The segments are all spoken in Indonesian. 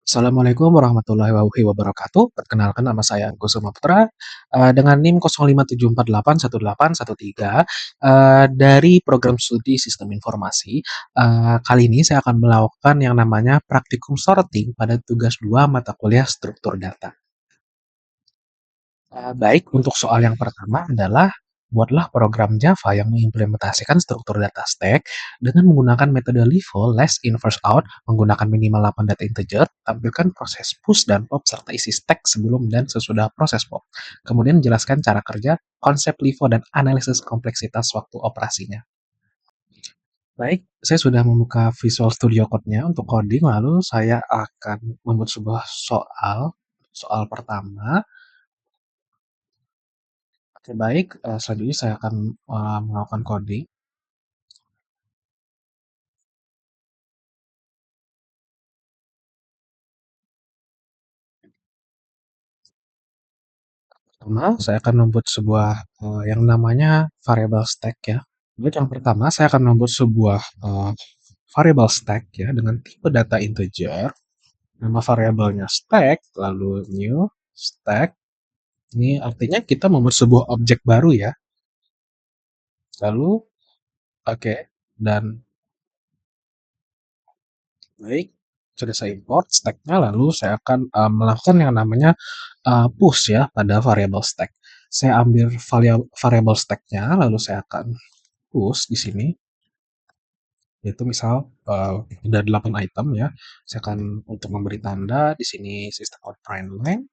Assalamualaikum warahmatullahi wabarakatuh. Perkenalkan nama saya Kusuma Putra, dengan NIM 0574818113, dari program studi Sistem Informasi. Kali ini saya akan melakukan yang namanya praktikum sorting pada tugas 2 mata kuliah struktur data. Baik, untuk soal yang pertama adalah buatlah program Java yang mengimplementasikan struktur data stack dengan menggunakan metode LIFO, last in first out, menggunakan minimal 8 data integer, tampilkan proses push dan pop serta isi stack sebelum dan sesudah proses pop. Kemudian jelaskan cara kerja, konsep LIFO dan analisis kompleksitas waktu operasinya. Baik, saya sudah membuka Visual Studio Code-nya untuk coding, lalu saya akan membuat sebuah soal. Soal pertama. Oke, baik, selanjutnya saya akan melakukan coding. Pertama, saya akan membuat sebuah yang namanya variable stack ya. Untuk yang pertama, saya akan membuat sebuah variable stack ya dengan tipe data integer. Nama variabelnya stack, lalu new stack. Ini artinya kita membuat sebuah objek baru ya. Lalu, oke, dan baik, sudah saya import stack-nya, lalu saya akan melakukan yang namanya push ya pada variable stack. Saya ambil variable stack-nya, lalu saya akan push di sini, yaitu misal ada 8 item ya. Saya akan untuk memberi tanda di sini system out print line.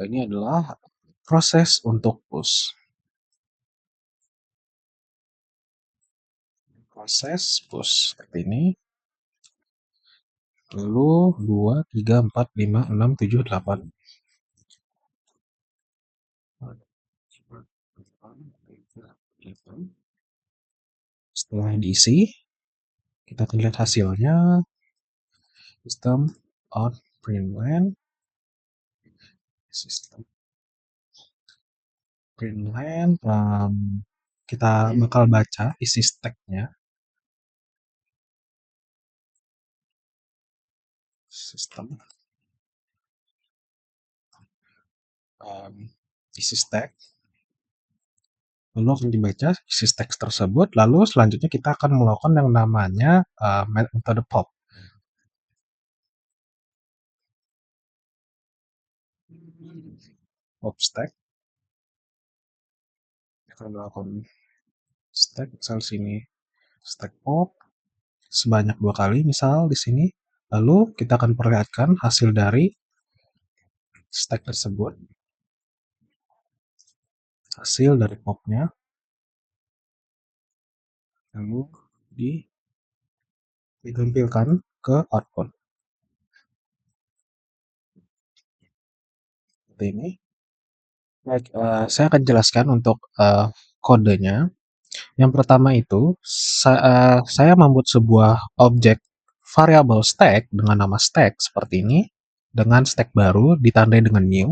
Ini adalah proses untuk push. Proses push seperti ini. Lalu 2, 3, 4, 5, 6, 7, 8. Setelah diisi, kita akan lihat hasilnya. System out println, system println, kita bakal baca isi stack-nya. System isi stack, lalu akan dibaca isi stack tersebut, lalu selanjutnya kita akan melakukan yang namanya metode pop. Pop stack. Kita akan melakukan stack, misal sini stack pop sebanyak 2 kali misal di sini. Lalu kita akan perlihatkan hasil dari stack tersebut. Hasil dari popnya. Lalu ditampilkan ke output. Seperti ini. Baik, saya akan jelaskan untuk kodenya. Yang pertama itu, saya membuat sebuah objek variable stack dengan nama stack seperti ini, dengan stack baru ditandai dengan new.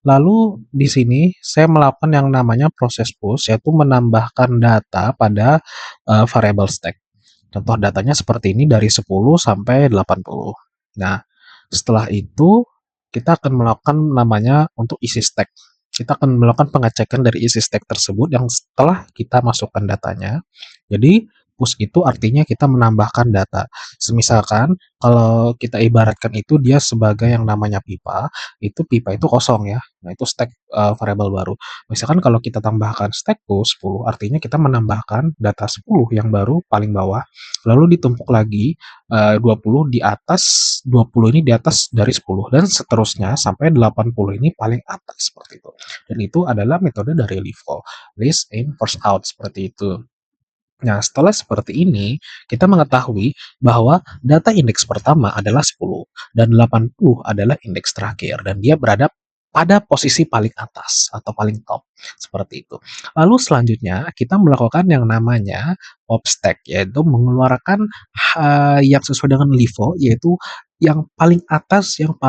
Lalu di sini saya melakukan yang namanya proses push, yaitu menambahkan data pada variable stack. Contoh datanya seperti ini dari 10 sampai 80. Nah, setelah itu kita akan melakukan namanya untuk isi stack. Kita akan melakukan pengecekan dari isi stack tersebut yang setelah kita masukkan datanya. Jadi push itu artinya kita menambahkan data. Semisalkan kalau kita ibaratkan itu dia sebagai yang namanya pipa, itu pipa itu kosong ya. Nah, itu stack variabel baru. Misalkan kalau kita tambahkan stack push 10, artinya kita menambahkan data 10 yang baru paling bawah, lalu ditumpuk lagi 20 di atas 20 ini di atas dari 10 dan seterusnya sampai 80 ini paling atas seperti itu. Dan itu adalah metode dari LIFO, list in first out seperti itu. Nah, setelah seperti ini, kita mengetahui bahwa data indeks pertama adalah 10 dan 80 adalah indeks terakhir dan dia berada pada posisi paling atas atau paling top seperti itu. Lalu selanjutnya kita melakukan yang namanya pop stack, yaitu mengeluarkan yang sesuai dengan LIFO, yaitu yang paling atas, yang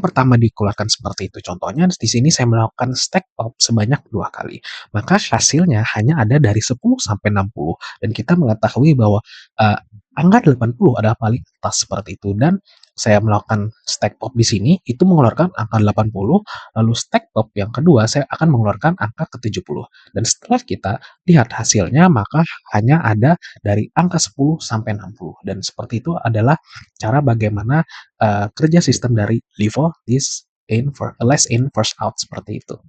pertama dikeluarkan seperti itu. Contohnya di sini saya melakukan stack pop sebanyak 2 kali. Maka hasilnya hanya ada dari 10 sampai 60 dan kita mengetahui bahwa angka 80 adalah paling atas seperti itu, dan saya melakukan stack pop di sini itu mengeluarkan angka 80, lalu stack pop yang kedua saya akan mengeluarkan angka ke 70. Dan setelah kita lihat hasilnya maka hanya ada dari angka 10 sampai 60, dan seperti itu adalah cara bagaimana kerja sistem dari LIFO, last in first out seperti itu.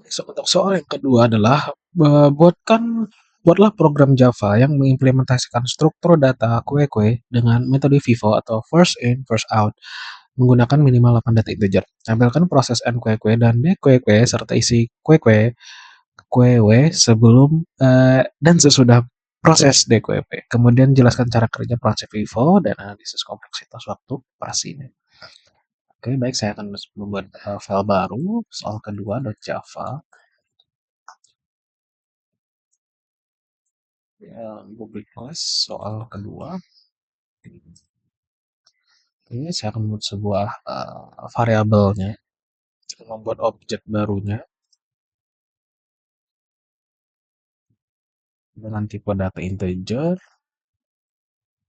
So, untuk soal yang kedua adalah buatlah program Java yang mengimplementasikan struktur data kue-kue dengan metode FIFO atau first in first out menggunakan minimal 8 data integer. Tampilkan proses n kue-kue dan d kue-kue serta isi kue-kue sebelum dan sesudah proses d kue-kue. Kemudian jelaskan cara kerja proses FIFO dan analisis kompleksitas waktu operasinya. Oke, baik, saya akan membuat file baru soal kedua .java. Public class soal kedua. Ini saya akan membuat sebuah variabelnya, membuat objek barunya dengan tipe data integer,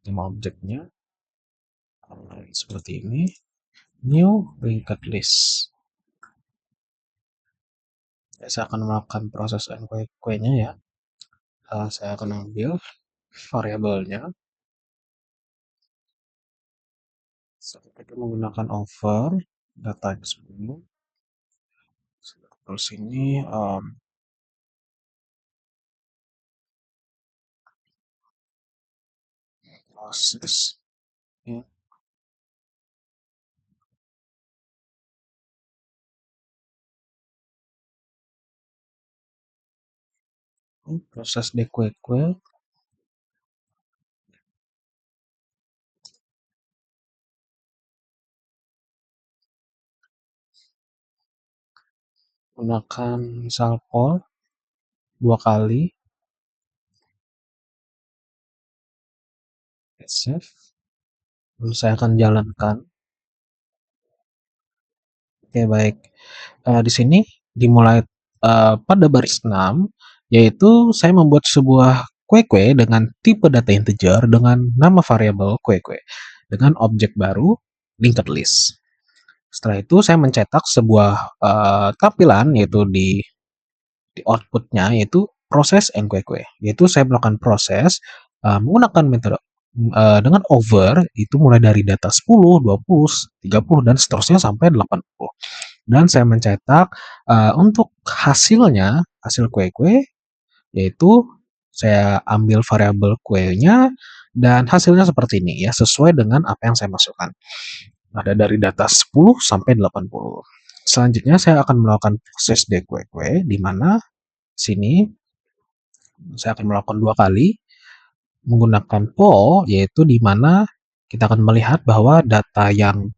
nama objeknya seperti ini, new linked list. Saya akan melakukan proses enquete-nya ya. Saya akan ambil variabelnya. Seperti itu menggunakan over data sebelum. Terus ini proses ya, proses dequeque menggunakan misal call 2 kali, save. Lalu saya akan jalankan. Oke, baik. Di sini dimulai pada baris 6, yaitu saya membuat sebuah kue-kue dengan tipe data integer dengan nama variabel kue-kue dengan objek baru linked list. Setelah itu saya mencetak sebuah tampilan yaitu di outputnya yaitu proses and kue-kue, yaitu saya melakukan proses menggunakan metode dengan over itu mulai dari data 10, 20, 30 dan seterusnya sampai 80. Dan saya mencetak untuk hasilnya, hasil kue-kue yaitu saya ambil variabel kuenya dan hasilnya seperti ini ya, sesuai dengan apa yang saya masukkan. Ada dari data 10 sampai 80. Selanjutnya saya akan melakukan proses dekue-kue di mana sini saya akan melakukan 2 kali menggunakan poll, yaitu di mana kita akan melihat bahwa data yang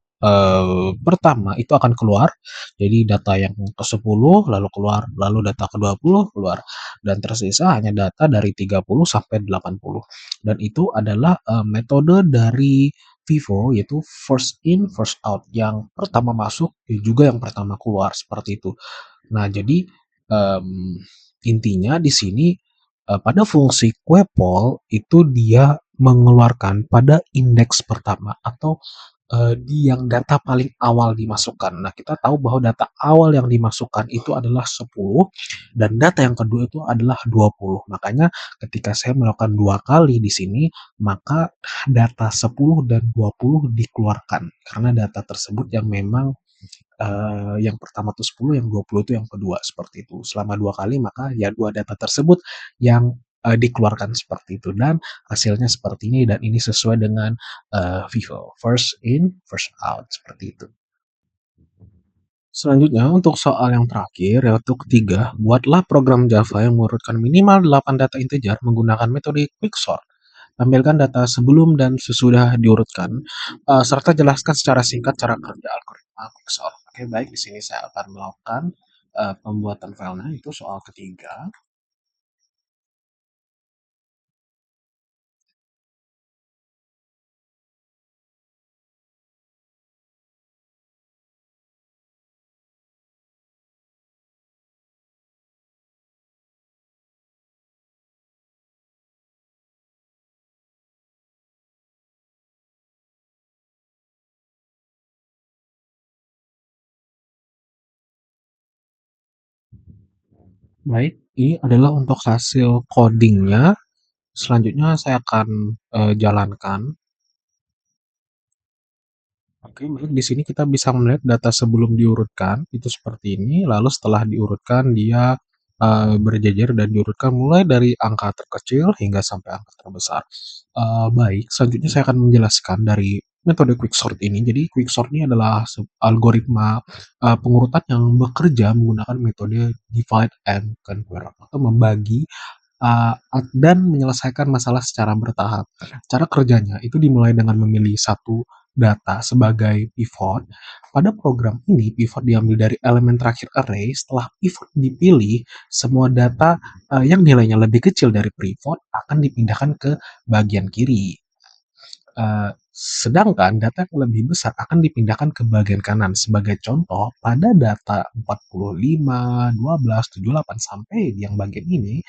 pertama itu akan keluar. Jadi data yang ke-10 lalu keluar, lalu data ke-20 keluar, dan tersisa hanya data dari 30 sampai 80. Dan itu adalah metode dari Vivo yaitu first in first out, yang pertama masuk juga yang pertama keluar seperti itu. Nah, jadi intinya di sini pada fungsi quepol itu dia mengeluarkan pada indeks pertama atau di yang data paling awal dimasukkan. Nah, kita tahu bahwa data awal yang dimasukkan itu adalah 10 dan data yang kedua itu adalah 20. Makanya ketika saya melakukan 2 kali di sini, maka data 10 dan 20 dikeluarkan karena data tersebut yang memang yang pertama tuh 10, yang 20 itu yang kedua, seperti itu. Selama 2 kali maka ya 2 data tersebut yang dikeluarkan seperti itu, dan hasilnya seperti ini, dan ini sesuai dengan Vivo, first in, first out, seperti itu. Selanjutnya untuk soal yang terakhir yaitu ketiga, buatlah program Java yang mengurutkan minimal 8 data integer menggunakan metode quicksort. Tampilkan data sebelum dan sesudah diurutkan, serta jelaskan secara singkat cara kerja algoritma quicksort. Oke, baik, di sini saya akan melakukan pembuatan filenya, itu soal ketiga. Baik, ini adalah untuk hasil coding-nya. Selanjutnya saya akan, jalankan. Oke, baik, di sini kita bisa melihat data sebelum diurutkan, itu seperti ini, lalu setelah diurutkan dia, berjejer dan diurutkan mulai dari angka terkecil hingga sampai angka terbesar. Baik, selanjutnya saya akan menjelaskan dari metode quicksort ini. Jadi quicksort ini adalah algoritma, pengurutan yang bekerja menggunakan metode divide and conquer atau membagi dan menyelesaikan masalah secara bertahap. Cara kerjanya itu dimulai dengan memilih satu data sebagai pivot. Pada program ini, pivot diambil dari elemen terakhir array. Setelah pivot dipilih, semua data yang nilainya lebih kecil dari pivot akan dipindahkan ke bagian kiri. Sedangkan data yang lebih besar akan dipindahkan ke bagian kanan. Sebagai contoh, pada data 45, 12, 78 sampai yang bagian ini,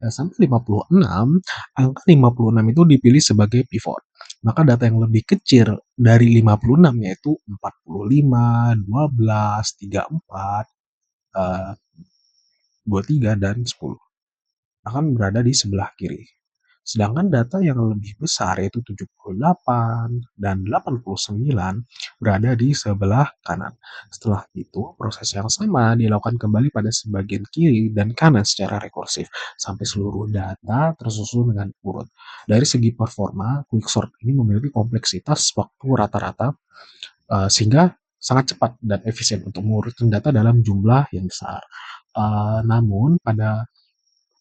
sampai 56, angka 56 itu dipilih sebagai pivot. Maka data yang lebih kecil dari 56 yaitu 45, 12, 34, eh, 23, dan 10 akan berada di sebelah kiri. Sedangkan data yang lebih besar yaitu 78 dan 89 berada di sebelah kanan. Setelah itu, proses yang sama dilakukan kembali pada sebagian kiri dan kanan secara rekursif sampai seluruh data tersusun dengan urut. Dari segi performa, quicksort ini memiliki kompleksitas waktu rata-rata sehingga sangat cepat dan efisien untuk mengurutkan data dalam jumlah yang besar. Namun pada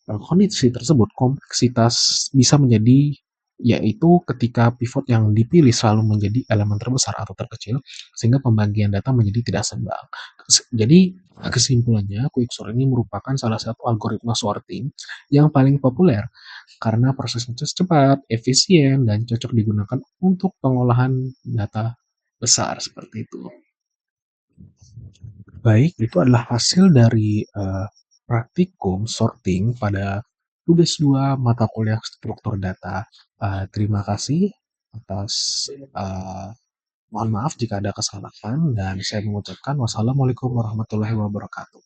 kondisi tersebut kompleksitas bisa menjadi yaitu ketika pivot yang dipilih selalu menjadi elemen terbesar atau terkecil sehingga pembagian data menjadi tidak seimbang. Jadi kesimpulannya quicksort ini merupakan salah satu algoritma sorting yang paling populer karena prosesnya cepat, efisien, dan cocok digunakan untuk pengolahan data besar seperti itu. Baik, itu adalah hasil dari praktikum sorting pada tugas 2 mata kuliah struktur data. Terima kasih atas, mohon maaf jika ada kesalahan dan saya mengucapkan wassalamualaikum warahmatullahi wabarakatuh.